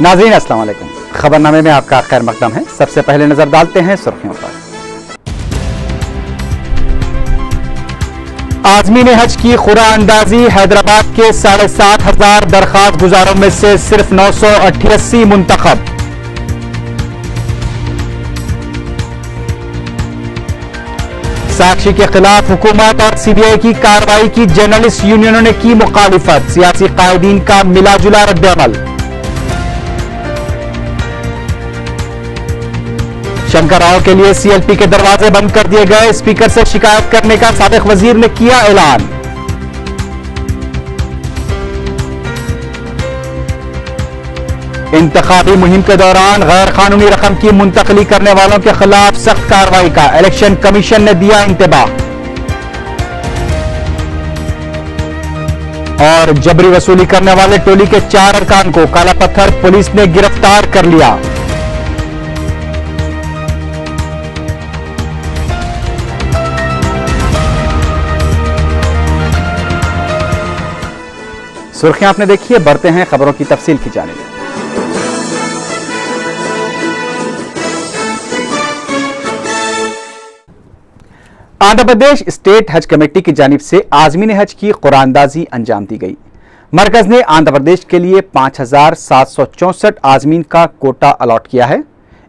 नाज़रीन अस्सलाम वालेकुम। खबरनामे में आपका खैर मकदम है। सबसे पहले नजर डालते हैं सुर्खियों पर। आज़मीन हज की खुरा अंदाजी, हैदराबाद के 7,500 दरखास्त गुजारों में से सिर्फ 988 मुंतखब। साक्षी के खिलाफ हुकूमत और सीबीआई की कार्रवाई की जर्नलिस्ट यूनियनों ने की मुखालिफत, सियासी कायदीन का मिला जुला रद्द-ए-अमल। शंकर राव के लिए सीएलपी के दरवाजे बंद कर दिए गए, स्पीकर से शिकायत करने का साबिक वजीर ने किया ऐलान। इंतखाबी मुहिम के दौरान गैर कानूनी रकम की मुंतकली करने वालों के खिलाफ सख्त कार्रवाई का इलेक्शन कमीशन ने दिया इंतबाह। और जबरी वसूली करने वाले टोली के 4 अरकान को काला पत्थर पुलिस ने गिरफ्तार कर लिया। सुर्खियां आपने देखी है, बढ़ते हैं खबरों की तफसील की जानिब। आंध्र प्रदेश स्टेट हज कमेटी की जानिब से आज़मीन हज की कुरानंदाजी अंजाम दी गई। मरकज ने आंध्र प्रदेश के लिए 5,764 आज़मीन का कोटा अलॉट किया है।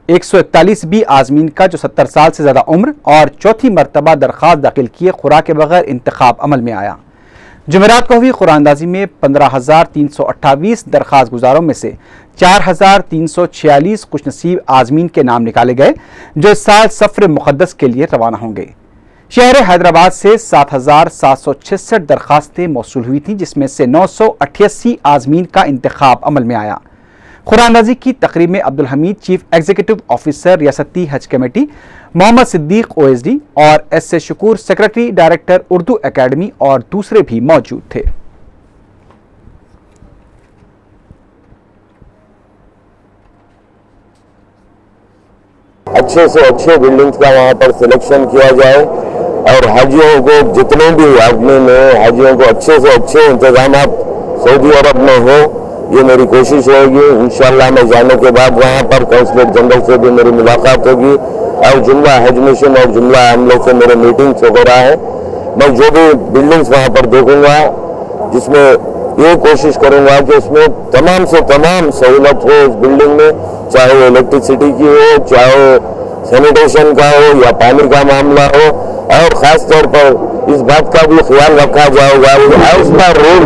141 भी आज़मीन का जो 70 साल से ज्यादा उम्र और चौथी मरतबा दरख्वास्त दाखिल किए खुराक के बगैर इंतखाब अमल में आया। जुमेरात को हुई कुरानंदाजी में 15,328 दरख्वास्त गुजारों में से 4,346 खुशनसीब आज़मीन के नाम निकाले गए, जो इस साल सफर मुक़द्दस के लिए रवाना होंगे। शहर हैदराबाद से 7,766 दरख्वास्तें मौसूल हुई थीं, जिसमें से 988 आज़मीन का इंतखाब अमल में आया। कुरानंदाजी की तकरीब में Abdul Hamid chief executive officer रियासती हज कमेटी, मोहम्मद सिद्दीक ओएसडी और S Shakoor secretary director Urdu academy और दूसरे भी मौजूद थे। अच्छे से अच्छे बिल्डिंग्स का वहाँ पर सिलेक्शन किया जाए और हाजियों को जितने भी आदमी में हाजियों को अच्छे से अच्छे इंतजाम सऊदी अरब में हो, ये मेरी कोशिश रहेगी। इंशाल्लाह मैं जाने के बाद वहाँ पर काउंसलेट जनरल से भी मेरी मुलाकात होगी और जुमला हज मिशन और जुमला अमले से मेरे मीटिंग्स वगैरह है। मैं जो भी बिल्डिंग्स वहाँ पर देखूंगा, जिसमें ये कोशिश करूंगा कि उसमें तमाम से तमाम सहूलत हो उस बिल्डिंग में, चाहे वो इलेक्ट्रिसिटी की हो, चाहे सैनिटेशन का हो या पानी का मामला हो, और ख़ास तौर पर इस बात का भी ख्याल रखा जाएगा कि उसका रूल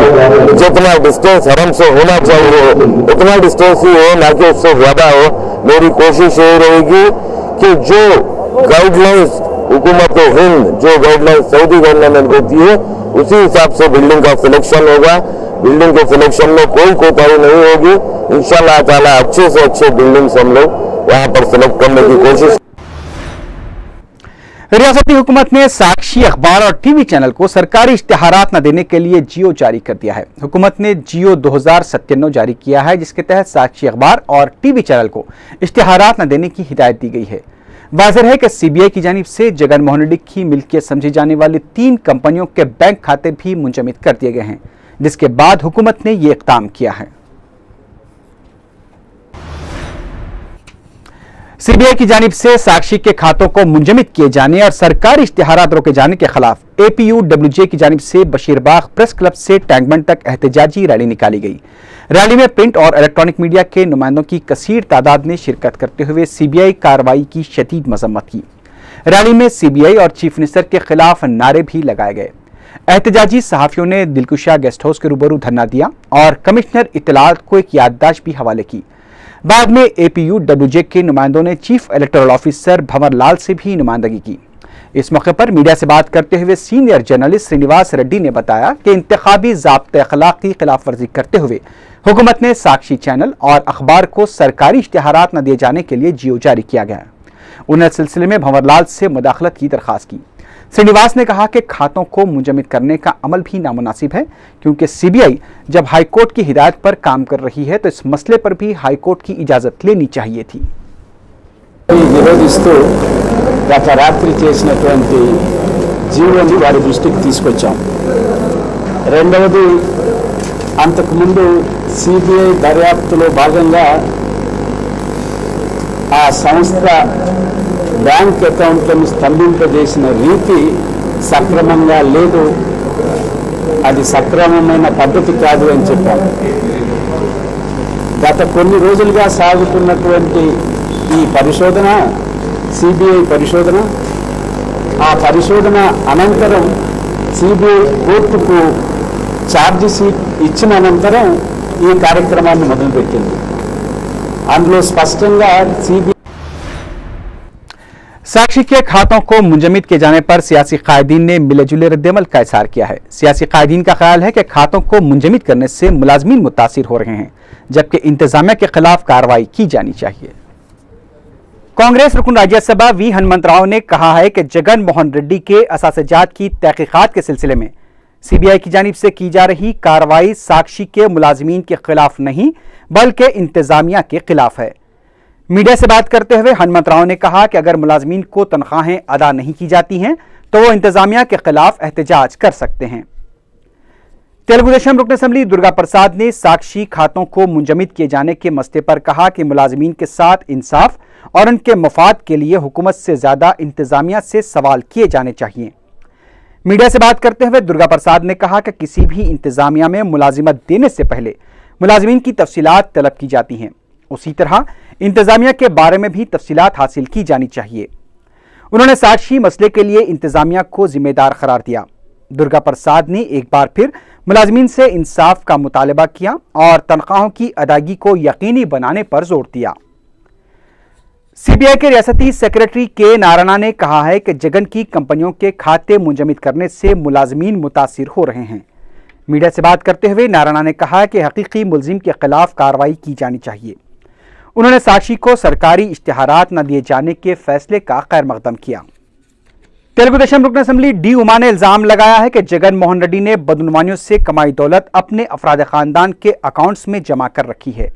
जितना डिस्टेंस हरम से होना चाहिए उतना डिस्टेंस ही हो, ना कि उससे ज़्यादा हो। मेरी कोशिश ये रहेगी कि जो गाइडलाइंस हुकूमत हिंद, जो गाइडलाइंस सऊदी गवर्नमेंट देती है, उसी हिसाब से बिल्डिंग का सिलेक्शन होगा। बिल्डिंग के सिलेक्शन में कोई कोताही नहीं होगी। इंशाअल्लाह ताला अच्छे से अच्छे बिल्डिंग्स हम लोग वहाँ पर सिलेक्ट करने की कोशिश। रियासती हुकूमत ने साक्षी अखबार और टीवी चैनल को सरकारी इश्तिहारात न देने के लिए जियो जारी कर दिया है। हुकूमत ने जियो 2097 जारी किया है, जिसके तहत साक्षी अखबार और टीवी चैनल को इश्तिहारात न देने की हिदायत दी गई है। वाज़ेह है कि सीबीआई की जानिब से जगन मोहन रेड्डी की मिल्कियत समझी जाने वाली 3 कंपनियों के बैंक खाते भी मुंजमद कर दिए गए हैं, जिसके बाद हुकूमत ने यह इक़दाम किया है। सीबीआई की जानिब से साक्षी के खातों को मुंजमद किए जाने और सरकारी इश्तिहारात रोके जाने के खिलाफ एपीयूडब्ल्यूजे की जानिब से बशीरबाग प्रेस क्लब से टैंक बंड तक एहतजाजी रैली निकाली गई। रैली में प्रिंट और इलेक्ट्रॉनिक मीडिया के नुमाइंदों की कसीर तादाद ने शिरकत करते हुए सीबीआई कार्रवाई की शदीद मजम्मत की। रैली में सीबीआई और चीफ मिनिस्टर के खिलाफ नारे भी लगाए गए। एहतजाजी सहाफियों ने दिलकुशा गेस्ट हाउस के रूबरू धरना दिया और कमिश्नर इत्तलात को एक याददाश्त भी हवाले की। बाद में एपीयूडब्ल्यूजे के नुमाइंदों ने chief electoral officer Bhanwar Lal से भी नुमाइंदगी की। इस मौके पर मीडिया से बात करते हुए सीनियर जर्नलिस्ट श्रीनिवास रेड्डी ने बताया कि इंतखाबी ज़ाब्ते अखलाक की खिलाफ वर्जी करते हुए हुकूमत ने साक्षी चैनल और अखबार को सरकारी इश्तिहारात न दिए जाने के लिए जियो जारी किया गया। उन्होंने इस सिलसिले में भंवर लाल से मुदाखलत की दरख्वास्त की। श्रीनिवास ने कहा कि खातों को मुंजमद करने का अमल भी नामुनासिब है, क्योंकि सीबीआई जब हाईकोर्ट की हिदायत पर काम कर रही है तो इस मसले पर भी हाईकोर्ट की इजाजत लेनी चाहिए थी। విరోధిస్తూ గత రాత్రి చేసినటువంటి జీవోని వారి దృష్టికి తీసుకొచ్చాం। రెండవది, అంతకుముందు సిబిఐ దర్యాప్తులో భాగంగా ఆ సంస్థ బ్యాంక్ అకౌంట్లను స్తంభింపజేసిన రీతి సక్రమంగా లేదు, అది సక్రమమైన పద్ధతి కాదు అని చెప్పారు. గత కొన్ని రోజులుగా సాగుతున్నటువంటి ఈ పరిశోధన, సిబిఐ పరిశోధన, ఆ పరిశోధన అనంతరం సిబిఐ కోర్టుకు ఛార్జ్ షీట్ ఇచ్చిన అనంతరం ఈ కార్యక్రమాన్ని మొదలుపెట్టింది. అందులో స్పష్టంగా సిబిఐ साक्षी के खातों को मुंजमद किए जाने पर सियासी कायदीन ने मिले-जुले रद्दअमल का इजहार किया है। सियासी कायदीन का ख्याल है कि खातों को मुंजमद करने से मुलाजमीन मुतासिर हो रहे हैं, जबकि इंतजामिया के खिलाफ कार्रवाई की जानी चाहिए। कांग्रेस रुकन राज्यसभा वी हनुमंतराव ने कहा है कि जगन मोहन रेड्डी के असासजात की तहकीकात के सिलसिले में सीबीआई की जानिब से की जा रही कार्रवाई साक्षी के मुलाजमीन के खिलाफ नहीं बल्कि इंतजामिया के खिलाफ है। मीडिया से बात करते हुए हनुमंतराव ने कहा कि अगर मुलाजमीन को तनख्वाहें अदा नहीं की जाती हैं तो वो इंतजामिया के खिलाफ एहतजाज कर सकते हैं। तेलुगु देशम रुकन असम्बली दुर्गा प्रसाद ने साक्षी खातों को मुंजमद किए जाने के मसले पर कहा कि मुलाजमीन के साथ इंसाफ और उनके मफाद के लिए हुकूमत से ज्यादा इंतजामिया से सवाल किए जाने चाहिए। मीडिया से बात करते हुए दुर्गा प्रसाद ने कहा कि किसी भी इंतजामिया में मुलाजिमत देने से पहले मुलाजमीन की तफसीलात तलब की जाती हैं, उसी तरह इंतजामिया के बारे में भी तफसीलात हासिल की जानी चाहिए। उन्होंने साक्षी मसले के लिए इंतजामिया को जिम्मेदार करार दिया। दुर्गा प्रसाद ने एक बार फिर मुलाजमीन से इंसाफ का मुतालबा किया और तनख्वाहों की अदायगी को यकीनी बनाने पर जोर दिया। सीबीआई के रियासती सेक्रेटरी के नारायणा ने कहा है कि जगन की कंपनियों के खाते मुंजमद करने से मुलाजमीन मुतासिर हो रहे हैं। मीडिया से बात करते हुए नारायणा ने कहा कि हकीकी मुलजिम के खिलाफ कार्रवाई की जानी चाहिए। उन्होंने साक्षी को सरकारी इश्तिहारात न दिए जाने के फैसले का खैर मकदम किया। तेलुगु देशम रुकन असम्बली डी उमा ने इल्जाम लगाया है कि जगन मोहन रेड्डी ने बदनुमानियों से कमाई दौलत अपने अफराद खानदान के अकाउंट्स में जमा कर रखी है।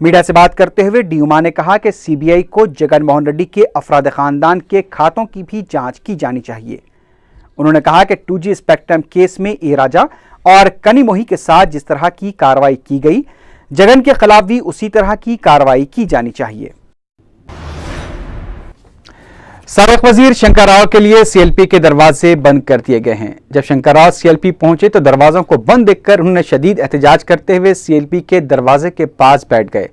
मीडिया से बात करते हुए डी उमा ने कहा कि सीबीआई को जगन मोहन रेड्डी के अफराद खानदान के खातों की भी जांच की जानी चाहिए। उन्होंने कहा कि 2G स्पेक्ट्रम केस में ए राजा और कनिमोही के साथ जिस तरह की कार्रवाई की गई, जगन के खिलाफ भी उसी तरह की कार्रवाई की जानी चाहिए। साबिक वजीर शंकर राव के लिए सीएलपी के दरवाजे बंद कर दिए गए हैं। जब शंकर राव सीएलपी पहुंचे तो दरवाजों को बंद देखकर उन्होंने शदीद एहतजाज करते हुए सीएलपी के दरवाजे के पास बैठ गए।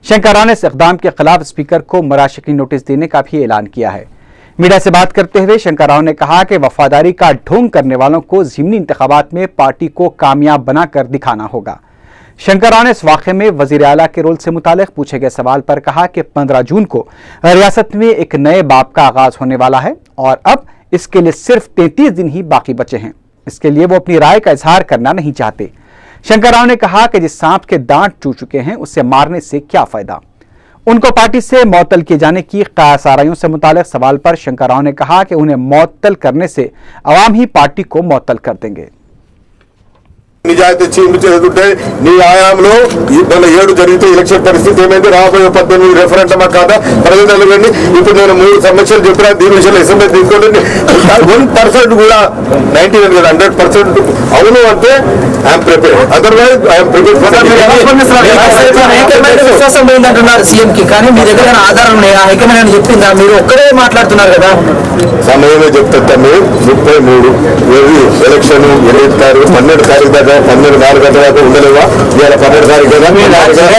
शंकर राव ने इस इक़दाम के खिलाफ स्पीकर को मराशकी नोटिस देने का भी ऐलान किया है। मीडिया से बात करते हुए शंकर राव ने कहा कि वफादारी का ढोंग करने वालों को ज़िमनी इंतखाबात में पार्टी को कामयाब बनाकर दिखाना होगा। शंकर राव ने इस वाक़े में वज़ीर आला के रोल से मुतालिक पूछे गए सवाल पर कहा कि 15 जून को रियासत में एक नए बाब का आगाज होने वाला है और अब इसके लिए सिर्फ 33 दिन ही बाकी बचे हैं। इसके लिए वो अपनी राय का इजहार करना नहीं चाहते। शंकर राव ने कहा कि जिस सांप के दांत टूट चुके हैं उससे मारने से क्या फायदा। उनको पार्टी से मअतल किए जाने की क़यासाराइयों से मुतालिक सवाल पर शंकर राव ने कहा कि उन्हें मअतल करने से अवाम ही पार्टी को मअतल कर देंगे। నిజాయితీ చేస్తుంటే నీ ఆయాంలో మన 7 జరిగితే ఎలక్షన్ పరిస్థితి ఏమైంది, రాబోయే 18 రెఫరెండమా కాదా ప్రజలు వెళ్ళి ఇప్పుడు నేను 3 సమస్యలు చెప్పినా దీని విషయంలో అసెంబ్లీ తీసుకోండి 1% కూడా 99 కదా 100% అవును అంటే I'm prepared, otherwise I'm prepared విశ్వాసం పోయిందంటున్నారు సీఎం కి, కానీ మీ దగ్గర ఆధారం ఉన్నాయా? హైకమాండ్ చెప్పిందా? మీరు ఒక్కడే మాట్లాడుతున్నారు కదా. సమయమే చెప్తా మీరు 33 ఎలక్షన్ 8 తారీఖు 12 తారీఖు దాకా 12 4 గంటల దాకా ఉండలేవా? ఇవాళ 12 తారీఖు కదా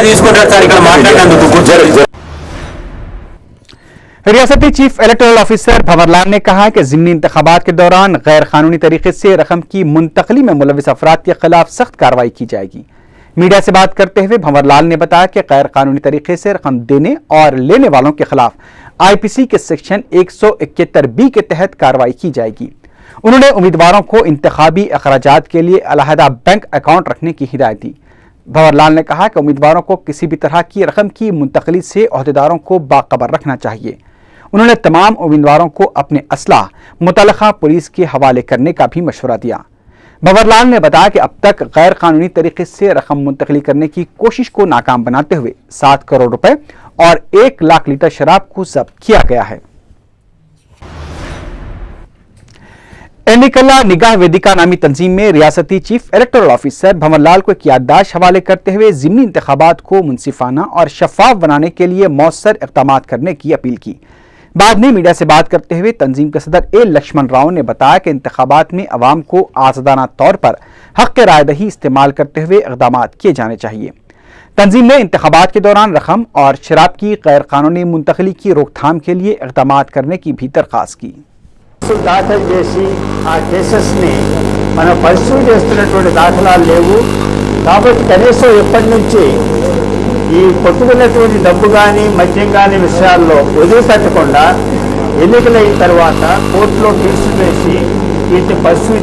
తీసుకుంటారు సార్ ఇక్కడ మాట్లాడినందుకు. रियासती चीफ इलेक्टोरल ऑफिसर भंवरलाल ने कहा कि ज़िमनी इंतखाबात के दौरान गैर कानूनी तरीके से रकम की मुंतकली में मुलविस अफराद के खिलाफ सख्त कार्रवाई की जाएगी। मीडिया से बात करते हुए भंवरलाल ने बताया कि गैर कानूनी तरीके से रकम देने और लेने वालों के खिलाफ IPC के सेक्शन 171B के तहत कार्रवाई की जाएगी। उन्होंने उम्मीदवारों को इंतखाबी अखराजात के लिए अलहदा बैंक अकाउंट रखने की हिदायत दी। भंवरलाल ने कहा कि उम्मीदवारों को किसी भी तरह की रकम की मुंतकली से अहदेदारों को बाखबर रखना चाहिए। उन्होंने तमाम उम्मीदवारों को अपने असलाह मुतल्लिका पुलिस के हवाले करने का भी मशवरा दिया। भंवरलाल ने बताया कि अब तक गैर कानूनी तरीके से रकम मुंतकली करने की कोशिश को नाकाम बनाते हुए 7 करोड़ रुपए और 1 लाख लीटर शराब को जब्त किया गया है। एनिकल्ला निगाह वेदिका नामी तंजीम में रियासती चीफ इलेक्टोरल ऑफिसर भंवरलाल को एक याददाश्त हवाले करते हुए ज़िमनी इंतखाबात को मुनसिफाना और शफाफ बनाने के लिए मौसर इक़दाम करने की अपील की। बाद में मीडिया से बात करते हुए तंजीम के सदर ए लक्ष्मण राव ने बताया कि इंतखाबात में अवाम को आज़ादाना तौर पर हक़ रायदही इस्तेमाल करते हुए इक़दाम किए जाने चाहिए। तंजीम ने इंतखाबात के दौरान रकम और शराब की गैर कानूनी मुंतकली की रोकथाम के लिए इक़दाम करने की भी दरख्वास्त की। దాఖలు చేసి ఆ కేసెస్ని మనం పర్సూ చేస్తున్నటువంటి దాఖలాలు లేవు కాబట్టి కనీసం ఎప్పటి నుంచి ఈ కొట్టుకున్నటువంటి డబ్బు కానీ మద్యం కానీ విషయాల్లో వదిలిపెట్టకుండా ఎన్నికలైన తర్వాత కోర్టులో కేసులు వేసి వీటిని పర్సూ।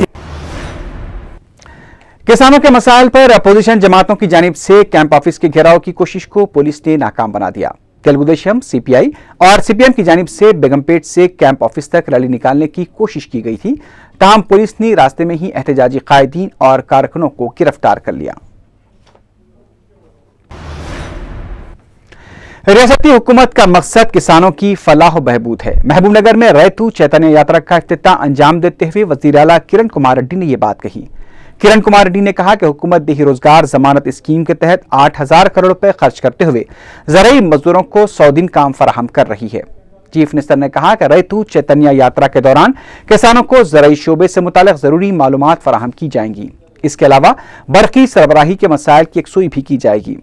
किसानों के मसाइल पर अपोजिशन जमातों की जानिब से कैंप ऑफिस के घेराव की कोशिश को पुलिस ने नाकाम बना दिया। तेलुगुदेशम, सीपीआई और सीपीएम की जानिब से बेगमपेट से कैंप ऑफिस तक रैली निकालने की कोशिश की गई थी, ताहम पुलिस ने रास्ते में ही एहतजाजी कायदीन और कारकुनों को गिरफ्तार कर लिया। रियासती हुकूमत का मकसद किसानों की फलाह बहबूद है। महबूबनगर में रैतू चैतन्य यात्रा का इफ्तिताह अंजाम देते हुए वज़ीर आला किरण कुमार रेड्डी ने यह बात कही। किरण कुमार रेड्डी ने कहा कि हुकूमत देही रोजगार जमानत स्कीम के तहत 8,000 करोड़ रुपए खर्च करते हुए ज़राई मजदूरों को 100 दिन काम फराहम कर रही है। चीफ मिनिस्टर ने कहा कि रैतू चैतन्य यात्रा के दौरान किसानों को ज़राई शोबे से मुतालिक जरूरी मालूमात फराहम की जाएंगी। इसके अलावा बरकी सरबराही के मसाइल की यकसुई भी की जाएगी।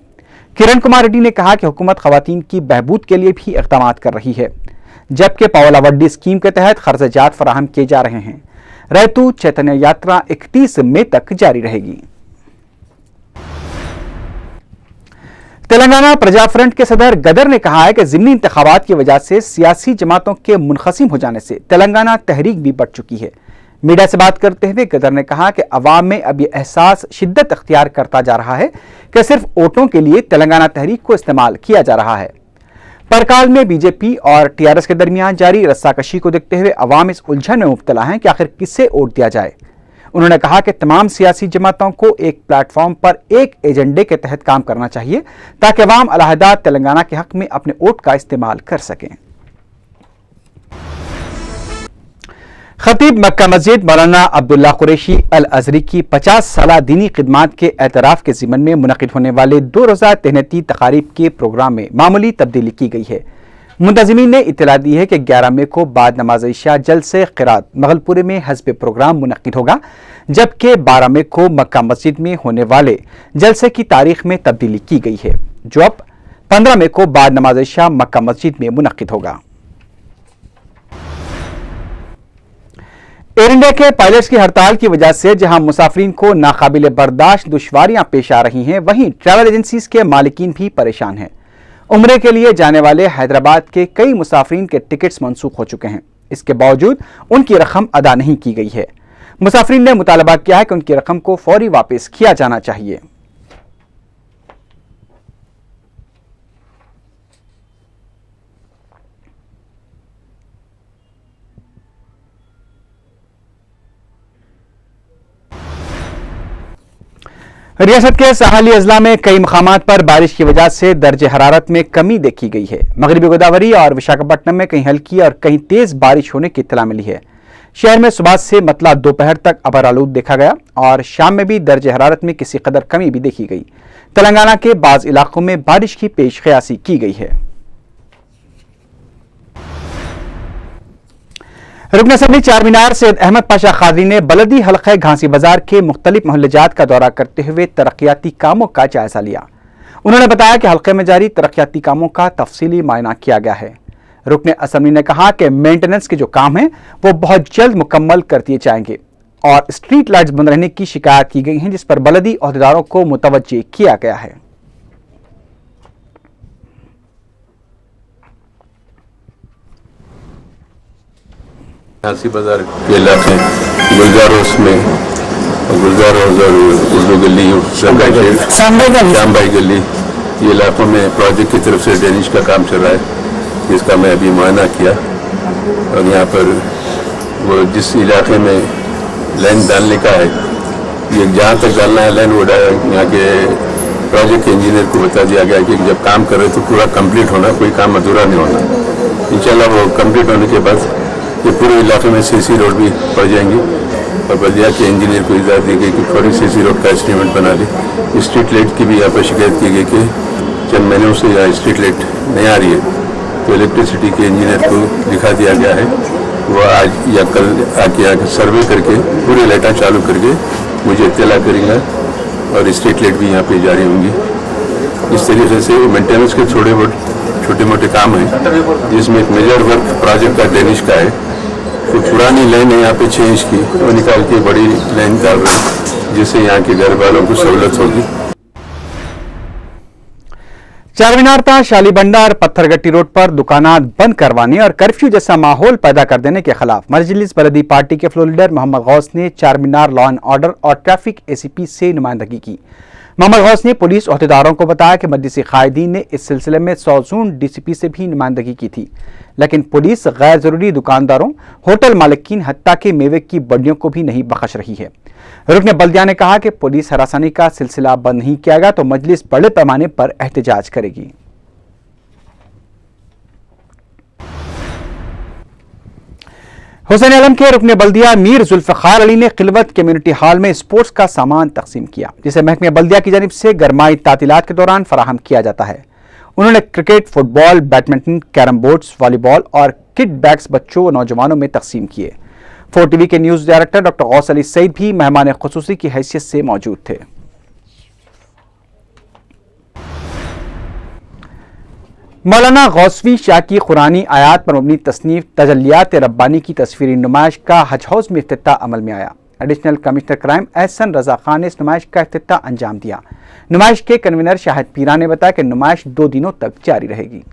किरण कुमार रेड्डी ने कहा कि हुकूमत खवातीन की बहबूद के लिए भी इक़दाम कर रही है, जबकि पावला वड्डी स्कीम के तहत खर्चात फराहम किए जा रहे हैं। रैतू चैतन्य यात्रा 31 मई तक जारी रहेगी। तेलंगाना प्रजा फ्रंट के सदर गदर ने कहा है कि ज़िमनी इंतखाबात की वजह से सियासी जमातों के मुनक़सिम हो जाने से तेलंगाना तहरीक भी बढ़ चुकी है। मीडिया से बात करते हुए गदर ने कहा कि अवाम में अब यह एहसास शिद्दत अख्तियार करता जा रहा है कि सिर्फ वोटों के लिए तेलंगाना तहरीक को इस्तेमाल किया जा रहा है। परकाल में बीजेपी और टीआरएस के दरमियान जारी रस्साकशी को देखते हुए अवाम इस उलझन में मुब्तला हैं कि आखिर किसे वोट दिया जाए। उन्होंने कहा कि तमाम सियासी जमातों को एक प्लेटफॉर्म पर एक एजेंडे के तहत काम करना चाहिए ताकि अवाम अलहदा तेलंगाना के हक में अपने वोट का इस्तेमाल कर सकें। खतीब मक्का मस्जिद मौलाना अब्दुल्ला कुरैशी अल अजहरी की 50 साला दीनी खिदमात के एतराफ़ के ज़िमन में मुनक़िद होने वाले 2 रोज़ा तहनीती तक़ारीब के प्रोग्राम में मामूली तब्दीली की गई है। मुंतज़िमीन ने इत्तला दी है कि 11 मई को बाद नमाज इशा जलसे क़िरात मगलपुरे में हस्ब प्रोग्राम मुनक़िद होगा, जबकि 12 मई को मक्का मस्जिद में होने वाले जलसे की तारीख में तब्दीली की गई है, जो अब 15 मई को बाद नमाज इशा मक्का मस्जिद में मुनक़िद होगा। एयर इंडिया के पायलट्स की हड़ताल की वजह से जहां मुसाफिरीन को नाकाबिल बर्दाश्त दुश्वारियां पेश आ रही हैं, वहीं ट्रैवल एजेंसीज के मालिकीन भी परेशान हैं। उम्रे के लिए जाने वाले हैदराबाद के कई मुसाफिरीन के टिकट्स मनसूख हो चुके हैं। इसके बावजूद उनकी रकम अदा नहीं की गई है। मुसाफिरीन ने मुतालबा किया है कि उनकी रकम को फौरी वापस किया जाना चाहिए। रियासत के साहली अजला में कई मकामात पर बारिश की वजह से दर्ज हरारत में कमी देखी गई है। मगरबी गोदावरी और विशाखापट्टनम में कहीं हल्की और कहीं तेज बारिश होने की इत्तला मिली है। शहर में सुबह से मतला दोपहर तक अबर आलूद देखा गया और शाम में भी दर्ज हरारत में किसी कदर कमी भी देखी गई। तेलंगाना के बाज़ इलाकों में बारिश की पेश क़यासी की गई है। रुकन असम्बली चारमीनार सैयद अहमद पाशा खादरी ने बलदी हल्क़े घासी बाजार के मुख्तलिफ मोहल्लेजात का दौरा करते हुए तरक्याती कामों का जायजा लिया। उन्होंने बताया कि हल्के में जारी तरक्याती कामों का तफसीली मायना किया गया है। रुकन असम्बली ने कहा कि मेंटेनेंस के जो काम हैं वो बहुत जल्द मुकम्मल कर दिए जाएंगे और स्ट्रीट लाइट्स बंद रहने की शिकायत की गई है, जिस पर बलदी अहदेदारों को मुतवज्जे किया गया है। घासी बाजार के इलाके गुलजार हाउस में गुलजार हाउस और उर्दू गली श्यामबाई गली ये इलाकों में प्रोजेक्ट की तरफ से ड्रेनेज का काम चल रहा है, जिसका मैं अभी मुआयना किया। और यहाँ पर वो जिस इलाके में लाइन डालने का है, ये जहाँ तक डालना है लाइन वो यहाँ के प्रोजेक्ट के इंजीनियर को बता दिया गया कि जब काम कर रहे तो पूरा कंप्लीट होना, कोई काम अधूरा नहीं होना। इंशाल्लाह वो कंप्लीट होने के बाद ये पूरे इलाके में सीसी रोड भी पड़ जाएंगी। और बल्दिया के इंजीनियर को इजाज़त दी गई कि थोड़ी सी इसी रोड का एस्टीमेट बना ले। स्ट्रीट लाइट की भी यहाँ पर शिकायत की गई कि चंद महीनों से यहाँ स्ट्रीट लाइट नहीं आ रही है, तो इलेक्ट्रिसिटी के इंजीनियर को दिखा दिया गया है, वो आज या कल आके यहाँ सर्वे करके पूरी लाइटें चालू करके मुझे इत्तला करेंगे और स्ट्रीट लाइट भी यहाँ पे जारी होंगी। इस तरीके से मेंटेनेंस के छोटे मोटे काम हैं, जिसमें एक मेजर वर्क प्रोजेक्ट का ड्रेनेज का है। तो पुरानी लाइन है यहाँ पे 6 इंच की, वो निकाल के बड़ी लाइन डाल रहे हैं, जिससे यहाँ के घर वालों को सहूलत होगी। चारमीनार ता शालीबंडा और पत्थरगट्टी रोड पर दुकानात बंद करवाने और कर्फ्यू जैसा माहौल पैदा कर देने के खिलाफ मजलिस बलदी पार्टी के फ्लोर लीडर मोहम्मद गौस ने चारमीनार लॉ एंड ऑर्डर और ट्रैफिक एसीपी से नुमाइंदगी की। मोहम्मद गौस ने पुलिस अहदेदारों को बताया कि मजलिसी कायदीन ने इस सिलसिले में सौजून डीसीपी से भी नुमाइंदगी की थी, लेकिन पुलिस गैर जरूरी दुकानदारों, होटल मालिकीन हत्ता के मेवे की बड्डियों को भी नहीं बख्श रही है। रुकन बल्दिया ने कहा कि पुलिस हरासानी का सिलसिला बंद नहीं किया गया तो मजलिस बड़े पैमाने पर एहतजाज करेगी। हुसैन आलम के रुकन बल्दिया मीर जुल्फकार अली ने खिलवत कम्युनिटी हॉल में स्पोर्ट्स का सामान तकसीम किया, जिसे महकमे बल्दिया की जानिब से गरमाई तातीलात के दौरान फराहम किया जाता है। उन्होंने cricket, football, badminton, carrom boards, volleyball और किट बैग्स बच्चों और नौजवानों में तकसीम किए। 4 टीवी के news director doctor Ghaus Ali Saeed भी मेहमान खुसूसी की हैसियत से मौजूद थे। मौलाना गौसवी शाह की कुरानी आयात पर मबनी तसनीफ तजल्लियात रब्बानी की तस्वीरी नुमाइश का हज हाउस में इफ्तिताह अमल में आया। Additional commissioner crime Ehsan Raza Khan ने इस नुमाइश का इफ्तिताह अंजाम दिया। नुमाइश के कन्वीनर शाहिद पीरा ने बताया कि नुमाइश 2 दिनों तक जारी रहेगी।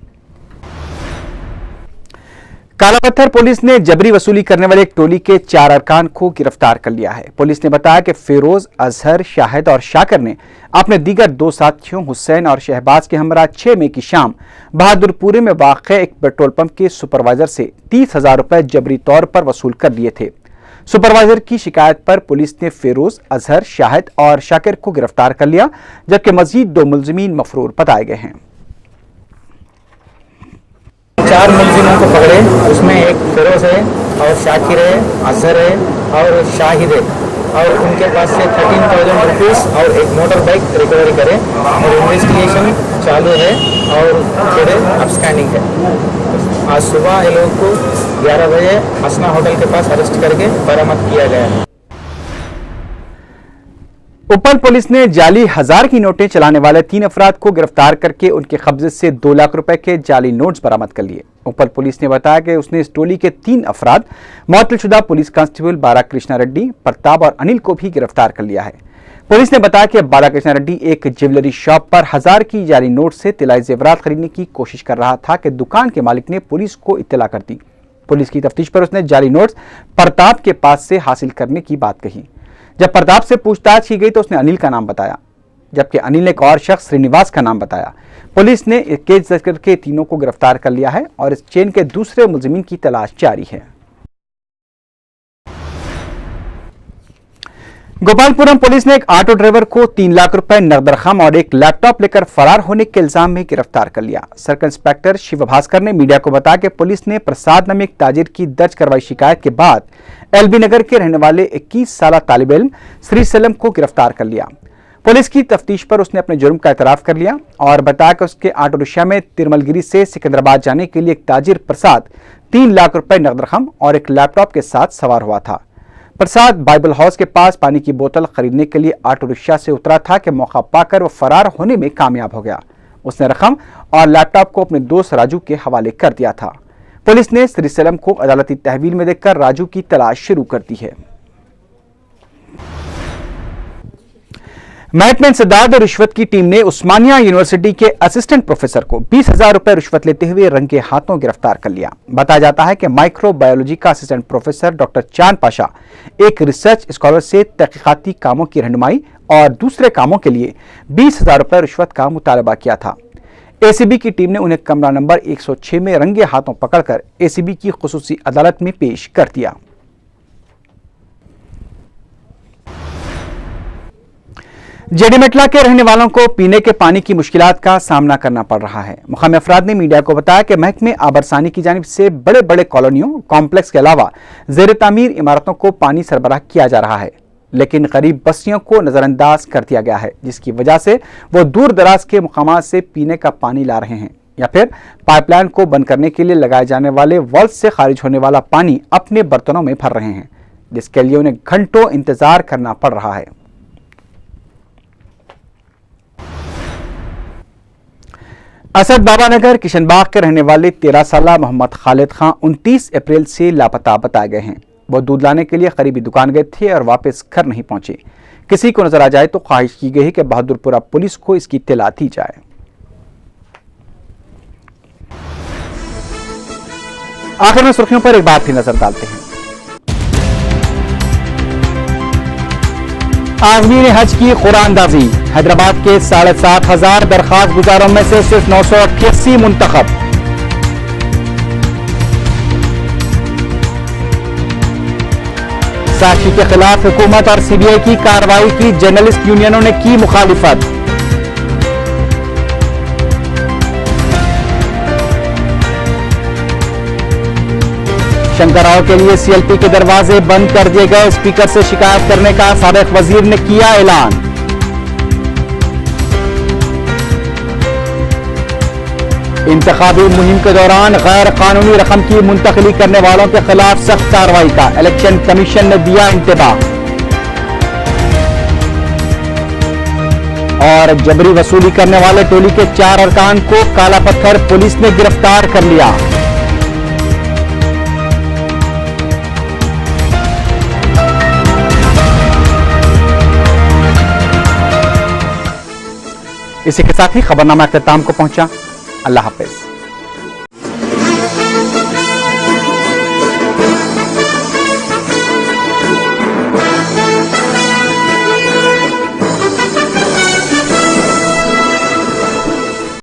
काला पत्थर पुलिस ने जबरी वसूली करने वाले एक टोली के 4 अरकान को गिरफ्तार कर लिया है। पुलिस ने बताया कि फिरोज, अजहर, शाहिद और शाकिर ने अपने दीगर 2 साथियों हुसैन और शहबाज के हमरा 6 मई की शाम बहादुरपुरे में वाक़ एक पेट्रोल पंप के सुपरवाइजर से 30,000 रुपए जबरी तौर पर वसूल कर लिए थे। सुपरवाइजर की शिकायत पर पुलिस ने फिरोज, अजहर, शाहिद और शाकिर को गिरफ्तार कर लिया, जबकि मजीद 2 मुलजिमीन मफरूर बताए गए हैं। 4 मुलजिमों को पकड़े, उसमें एक फिरोज है और शाकिर है, अजहर है और शाहिद है, और उनके पास से 13,000 रुपीज़ और एक मोटर बाइक रिकवरी करे और इन्वेस्टिगेशन चालू है और थोड़े अपस्टैंडिंग है। आज सुबह ये लोग को 11 बजे हसना होटल के पास अरेस्ट करके बरामद किया गया है। उपल पुलिस ने जाली 1000 की नोटें चलाने वाले 3 अफराद को गिरफ्तार करके उनके कब्जे से 2 लाख रुपए के जाली नोट्स बरामद कर लिए। उपल पुलिस ने बताया कि उसने इस टोली के 3 अफराद मुअत्तलशुदा पुलिस कांस्टेबल बाला कृष्णा रेड्डी, प्रताप और अनिल को भी गिरफ्तार कर लिया है। पुलिस ने बताया कि बाला कृष्णा रेड्डी एक ज्वेलरी शॉप पर 1000 की जाली नोट से तिलाई जेवरात खरीदने की कोशिश कर रहा था कि दुकान के मालिक ने पुलिस को इत्तला कर दी। पुलिस की तफ्तीश पर उसने जाली नोट्स प्रताप के पास से हासिल करने की बात कही। जब प्रताप से पूछताछ की गई तो उसने अनिल का नाम बताया, जबकि अनिल ने एक और शख्स श्रीनिवास का नाम बताया। पुलिस ने केस दर्ज करके तीनों को गिरफ्तार कर लिया है और इस चेन के दूसरे मुलजिमीन की तलाश जारी है। गोपालपुरम पुलिस ने एक ऑटो ड्राइवर को 3 लाख रुपए नकद रकम और एक लैपटॉप लेकर फरार होने के इल्जाम में गिरफ्तार कर लिया। सर्कल इंस्पेक्टर शिव भास्कर ने मीडिया को बताया कि पुलिस ने प्रसाद नामी एक ताजिर की दर्ज करवाई शिकायत के बाद एलबी नगर के रहने वाले 21 साल तालिब इल्म श्री सलम को गिरफ्तार कर लिया। पुलिस की तफ्तीश पर उसने अपने जुर्म का एतराफ कर लिया और बताया कि उसके ऑटो रिक्शा में तिरमलगिरी से सिकंदराबाद जाने के लिए एक ताजिर प्रसाद 3 लाख रुपए नकद रकम और एक लैपटॉप के साथ सवार हुआ था। प्रसाद बाइबल हाउस के पास पानी की बोतल खरीदने के लिए ऑटो रिक्शा से उतरा था कि मौका पाकर वो फरार होने में कामयाब हो गया। उसने रकम और लैपटॉप को अपने दोस्त राजू के हवाले कर दिया था। पुलिस ने श्री सलम को अदालती तहवील में देखकर राजू की तलाश शुरू कर दी है। महकमे इंसदाद और रिश्वत की टीम ने उस्मानिया यूनिवर्सिटी के असिस्टेंट प्रोफेसर को 20,000 रुपए रिश्वत लेते हुए रंगे हाथों गिरफ्तार कर लिया। बताया जाता है कि माइक्रोबायोलॉजी का असिस्टेंट प्रोफेसर डॉक्टर चांद पाशा एक रिसर्च स्कॉलर से तहकीकाती कामों की रहनुमाई और दूसरे कामों के लिए 20,000 रुपए रिश्वत का मुतालबा किया था। एसीबी की टीम ने उन्हें कमरा नंबर 106 में रंगे हाथों पकड़कर एसीबी की खुसूसी अदालत में पेश कर दिया। जेडीमेटला के रहने वालों को पीने के पानी की मुश्किलात का सामना करना पड़ रहा है। मुकामी अफराद ने मीडिया को बताया कि महकमे आबरसानी की जानिब से बड़े बड़े कॉलोनियों कॉम्प्लेक्स के अलावा जेर तामीर इमारतों को पानी सरबराह किया जा रहा है, लेकिन गरीब बस्तियों को नजरअंदाज कर दिया गया है, जिसकी वजह से वो दूर दराज के मुकामात से पीने का पानी ला रहे हैं या फिर पाइपलाइन को बंद करने के लिए लगाए जाने वाले वाल्व से खारिज होने वाला पानी अपने बर्तनों में भर रहे हैं, जिसके लिए उन्हें घंटों इंतजार करना पड़ रहा है। असद बाबा नगर किशनबाग के रहने वाले 13 साला मोहम्मद खालिद खां 29 अप्रैल से लापता बताए गए हैं। वो दूध लाने के लिए करीबी दुकान गए थे और वापस घर नहीं पहुंचे। किसी को नजर आ जाए तो ख्वाहिश की गई है कि बहादुरपुरा पुलिस को इसकी इत्तला दी जाए। आखिर में सुर्खियों पर एक बार फिर नजर डालते हैं। आज़मीन हज की कुरानदाजी, हैदराबाद के 7,500 दरखास्त गुजारों में से सिर्फ 988 मुंतखब। साक्षी के खिलाफ हुकूमत और सीबीआई की कार्रवाई की जर्नलिस्ट यूनियनों ने की मुखालिफत। शंकर राव के लिए सीएलपी के दरवाजे बंद कर दिए गए, स्पीकर से शिकायत करने का साबिक वजीर ने किया ऐलान। इंतखाबी मुहिम के दौरान गैर कानूनी रकम की मुंतकली करने वालों के खिलाफ सख्त कार्रवाई का इलेक्शन कमीशन ने दिया इंतबाह। और जबरी वसूली करने वाले टोली के 4 अरकान को काला पत्थर पुलिस ने गिरफ्तार कर लिया। इसी के साथ ही खबरनामा अख्ताम को पहुंचा। अल्लाह हाफिज।